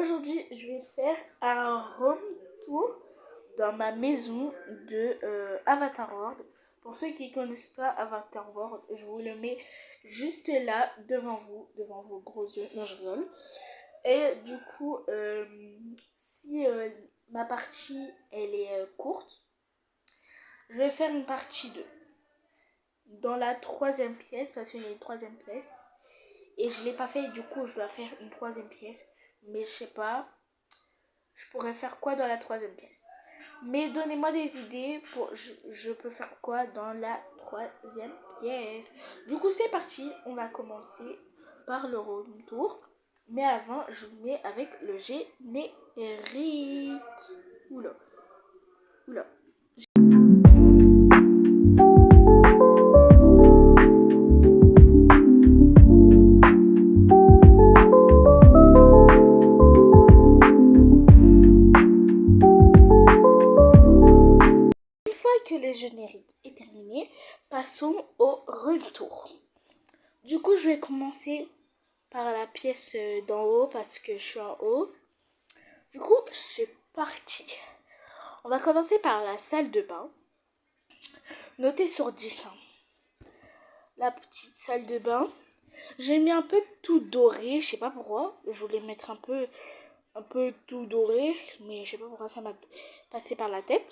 Aujourd'hui, je vais faire un home tour dans ma maison de Avatar World. Pour ceux qui ne connaissent pas Avatar World, je vous le mets juste là, devant vous, devant vos gros yeux. Non, je rigole. Et du coup, si ma partie, elle est courte, je vais faire une partie 2 dans la troisième pièce, parce qu'il y a une troisième pièce. Et je ne l'ai pas fait, du coup, je dois faire une troisième pièce. Mais je sais pas, je pourrais faire quoi dans la troisième pièce. Mais donnez-moi des idées pour je peux faire quoi dans la troisième pièce. Du coup, c'est parti. On va commencer par le room tour. Mais avant, je vous mets avec le générique. Oula. Oula. Que le générique est terminé, passons au retour. Du coup, je vais commencer par la pièce d'en haut parce que je suis en haut. Du coup, c'est parti. On va commencer par la salle de bain. Notez sur 10. La petite salle de bain. J'ai mis un peu tout doré, je sais pas pourquoi. Je voulais mettre un peu tout doré, mais je sais pas pourquoi ça m'a passé par la tête.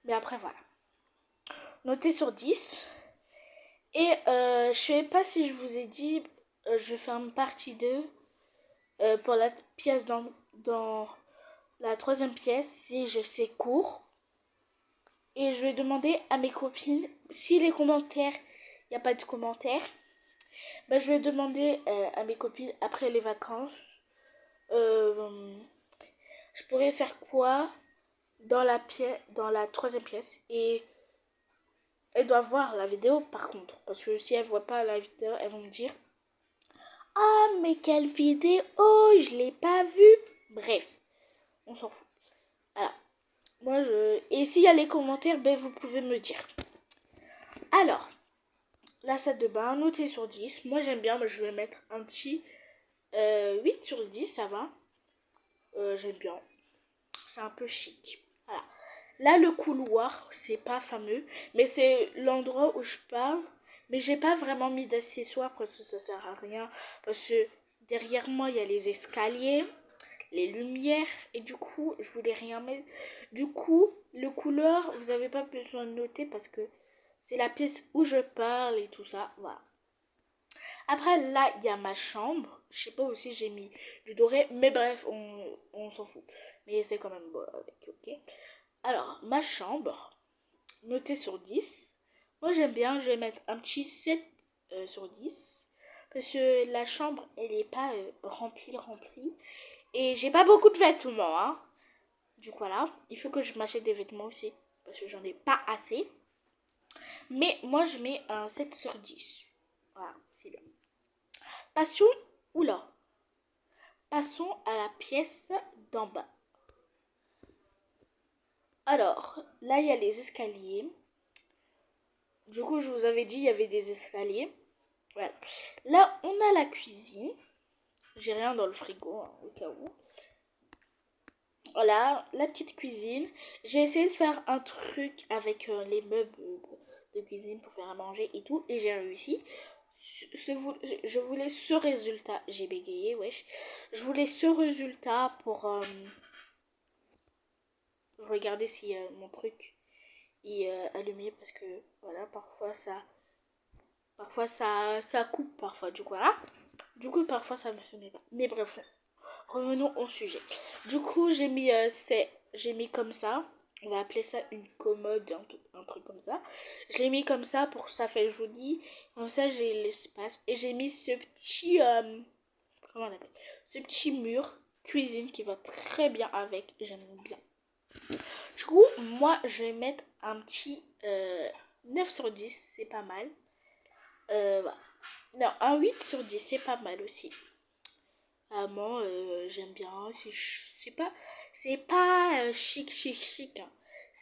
Mais après, voilà. Notez sur 10. Et je sais pas si je vous ai dit, je fais une partie 2 pour la pièce dans la troisième pièce, si je sais court. Et je vais demander à mes copines, si les commentaires, il n'y a pas de commentaires, ben je vais demander à mes copines après les vacances, je pourrais faire quoi dans la troisième pièce. Et elles doivent voir la vidéo par contre, parce que si elles ne voient pas la vidéo, elles vont me dire « Ah, mais quelle vidéo, je l'ai pas vue !» Bref, on s'en fout. Voilà. Et s'il y a les commentaires, ben vous pouvez me dire. Alors, la salle de bain, notée sur 10. Moi j'aime bien, mais je vais mettre un petit 8 sur 10, ça va. J'aime bien. C'est un peu chic. Voilà. Là, le couloir, c'est pas fameux, mais c'est l'endroit où je parle. Mais j'ai pas vraiment mis d'accessoires parce que ça sert à rien. Parce que derrière moi, il y a les escaliers, les lumières. Et du coup, je voulais rien mettre. Du coup, le couleur, vous n'avez pas besoin de noter parce que c'est la pièce où je parle et tout ça. Voilà. Après, là, il y a ma chambre. Je sais pas aussi j'ai mis du doré. Mais bref, on s'en fout. Mais c'est quand même beau avec, ok. Alors, ma chambre, notée sur 10. Moi, j'aime bien. Je vais mettre un petit 7 sur 10. Parce que la chambre, elle n'est pas remplie. Et j'ai pas beaucoup de vêtements, hein. Du coup, voilà. Il faut que je m'achète des vêtements aussi. Parce que j'en ai pas assez. Mais moi, je mets un 7 sur 10. Voilà, c'est bien. Passons, oula. Passons à la pièce d'en bas. Alors, là, il y a les escaliers. Du coup, je vous avais dit, il y avait des escaliers. Voilà. Là, on a la cuisine. J'ai rien dans le frigo, hein, au cas où. Voilà, la petite cuisine. J'ai essayé de faire un truc avec les meubles de cuisine pour faire à manger et tout. Et j'ai réussi. Je voulais ce résultat. J'ai bégayé, wesh. Je voulais ce résultat pour regarder si mon truc est allumé. Parce que, voilà, parfois ça coupe parfois. Du coup, voilà. Du coup, parfois ça ne se met pas. Mais bref, revenons au sujet. Du coup, j'ai mis comme ça. On va appeler ça une commode, un truc comme ça. Je l'ai mis comme ça pour que ça fait joli. Comme ça, j'ai l'espace. Et j'ai mis ce petit... comment on appelle, ce petit mur cuisine qui va très bien avec. J'aime bien. Du coup, moi, je vais mettre un petit 9 sur 10. C'est pas mal. Voilà. Non, un 8 sur 10. C'est pas mal aussi. Vraiment, j'aime bien. C'est pas chic. Hein.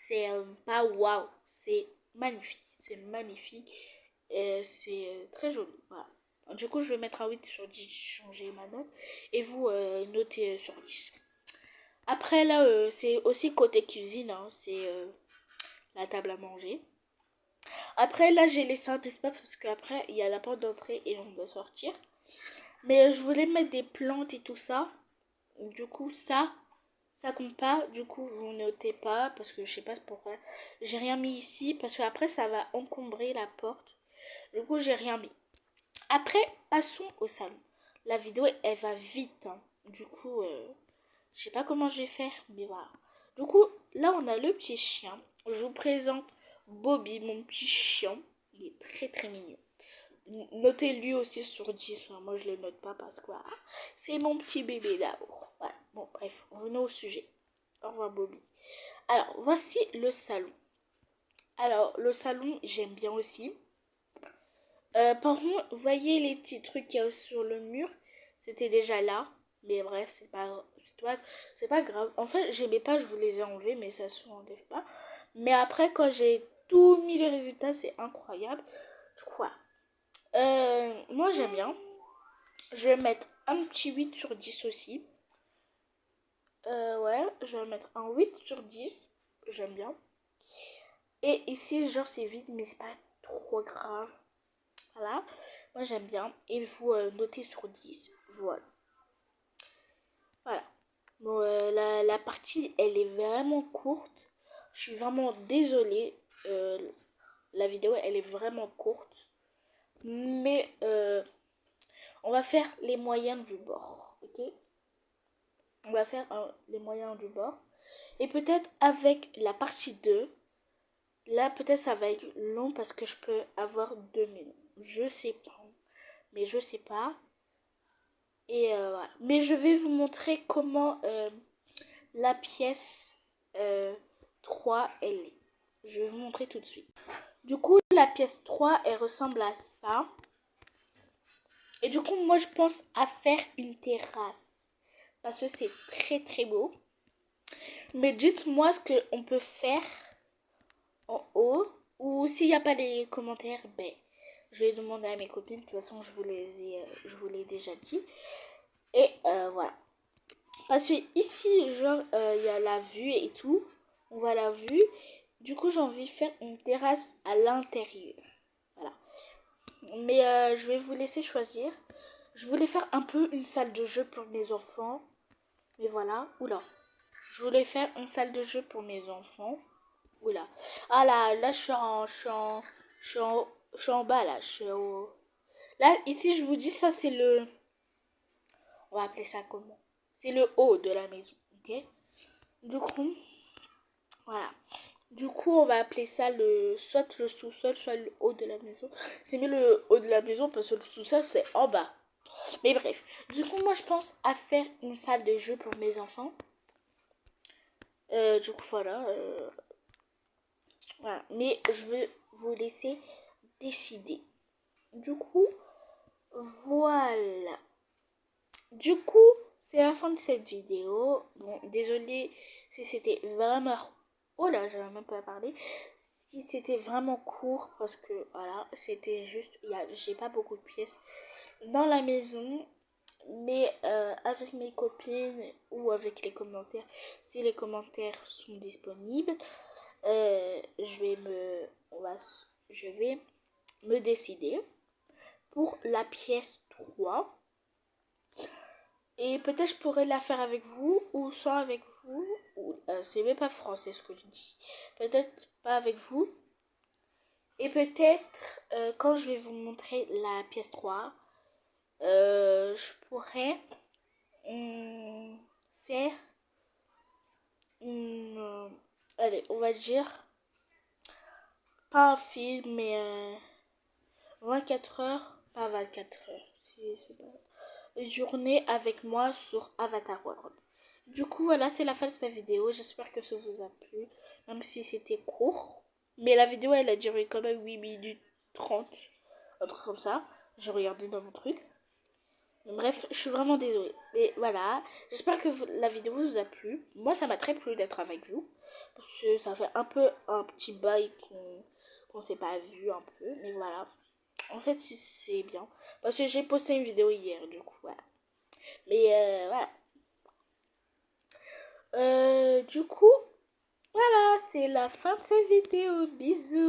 C'est pas waouh. C'est magnifique. C'est magnifique. C'est très joli. Voilà. Du coup, je vais mettre un 8 sur 10, changer ma note. Et vous, notez sur 10. Après là, c'est aussi côté cuisine, hein, c'est la table à manger. Après là, j'ai laissé un espace parce qu'après il y a la porte d'entrée et on doit sortir. Mais je voulais mettre des plantes et tout ça. Du coup, ça compte pas. Du coup, vous notez pas parce que je sais pas pourquoi. J'ai rien mis ici parce que après ça va encombrer la porte. Du coup, j'ai rien mis. Après, passons au salon. La vidéo, elle va vite, hein. Du coup, je sais pas comment je vais faire, mais voilà. Du coup, là, on a le petit chien. Je vous présente Bobby, mon petit chien. Il est très très mignon. Notez lui aussi sur 10, hein. Moi, je le note pas parce que voilà, c'est mon petit bébé d'amour. Voilà. Bon, bref, revenons au sujet. Au revoir, Bobby. Alors, voici le salon. Alors, le salon, j'aime bien aussi. Par contre, vous voyez les petits trucs qu'il y a sur le mur, c'était déjà là. Mais bref, c'est pas grave. En fait, j'aimais pas, je vous les ai enlevés, mais ça se enlève pas. Mais après, quand j'ai tout mis le résultat, c'est incroyable. Quoi. Moi, j'aime bien. Je vais mettre un petit 8 sur 10 aussi. Ouais, je vais mettre un 8 sur 10. J'aime bien. Et ici, genre, c'est vide, mais c'est pas trop grave. Voilà. Moi, j'aime bien. Et vous notez sur 10. Voilà. Voilà. Bon, la partie, elle est vraiment courte. Je suis vraiment désolée. La vidéo, elle est vraiment courte. Mais on va faire les moyens du bord. Ok? On va faire les moyens du bord. Et peut-être avec la partie 2, là, peut-être ça va être long parce que je peux avoir 2 minutes. Je sais pas. Mais je sais pas. Et voilà. Mais je vais vous montrer comment la pièce 3 elle est. Je vais vous montrer tout de suite. Du coup, la pièce 3 elle ressemble à ça. Et du coup, moi, je pense à faire une terrasse. Parce que c'est très, très beau. Mais dites-moi ce qu'on peut faire en haut. Ou s'il n'y a pas les commentaires, ben, je vais demander à mes copines. De toute façon, je vous l'ai déjà dit. Et voilà. Parce que ici, genre, il y a la vue et tout. On voit la vue. Du coup, j'ai envie de faire une terrasse à l'intérieur. Voilà. Mais je vais vous laisser choisir. Je voulais faire un peu une salle de jeu pour mes enfants. Mais voilà. Oula. Je voulais faire une salle de jeu pour mes enfants. Oula. Ah là, je suis en bas là. Je suis au... Là, ici, je vous dis, ça c'est le... On va appeler ça comment? C'est le haut de la maison. Ok? Du coup, voilà. Du coup, on va appeler ça soit le sous-sol, soit le haut de la maison. C'est mieux le haut de la maison parce que le sous-sol, c'est en bas. Mais bref. Du coup, moi, je pense à faire une salle de jeu pour mes enfants. Du coup, voilà. Voilà. Mais je vais vous laisser décider. Du coup, voilà. Du coup, c'est la fin de cette vidéo. Bon, désolé si c'était vraiment... Oh là, j'avais même pas parlé. Si c'était vraiment court, parce que, voilà, c'était juste... J'ai pas beaucoup de pièces dans la maison. Mais avec mes copines ou avec les commentaires, si les commentaires sont disponibles, je vais me décider pour la pièce 3. Et peut-être je pourrais la faire avec vous ou sans avec vous. C'est même pas français ce que je dis. Peut-être pas avec vous. Et peut-être quand je vais vous montrer la pièce 3, je pourrais faire une... allez, on va dire pas un film, mais 24 heures, pas 24 heures. C'est pas... Une journée avec moi sur Avatar World. Du coup, voilà, c'est la fin de cette vidéo. J'espère que ça vous a plu, même si c'était court. Mais la vidéo, elle a duré quand même 8 minutes 30, un truc comme ça. J'ai regardé dans mon truc. Bref, je suis vraiment désolée. Mais voilà, j'espère que la vidéo vous a plu. Moi, ça m'a très plu d'être avec vous. Parce que ça fait un peu un petit bail qu'on s'est pas vu un peu. Mais voilà, en fait, c'est bien. Parce que j'ai posté une vidéo hier, du coup, voilà. Mais voilà. Du coup, voilà, c'est la fin de cette vidéo. Bisous.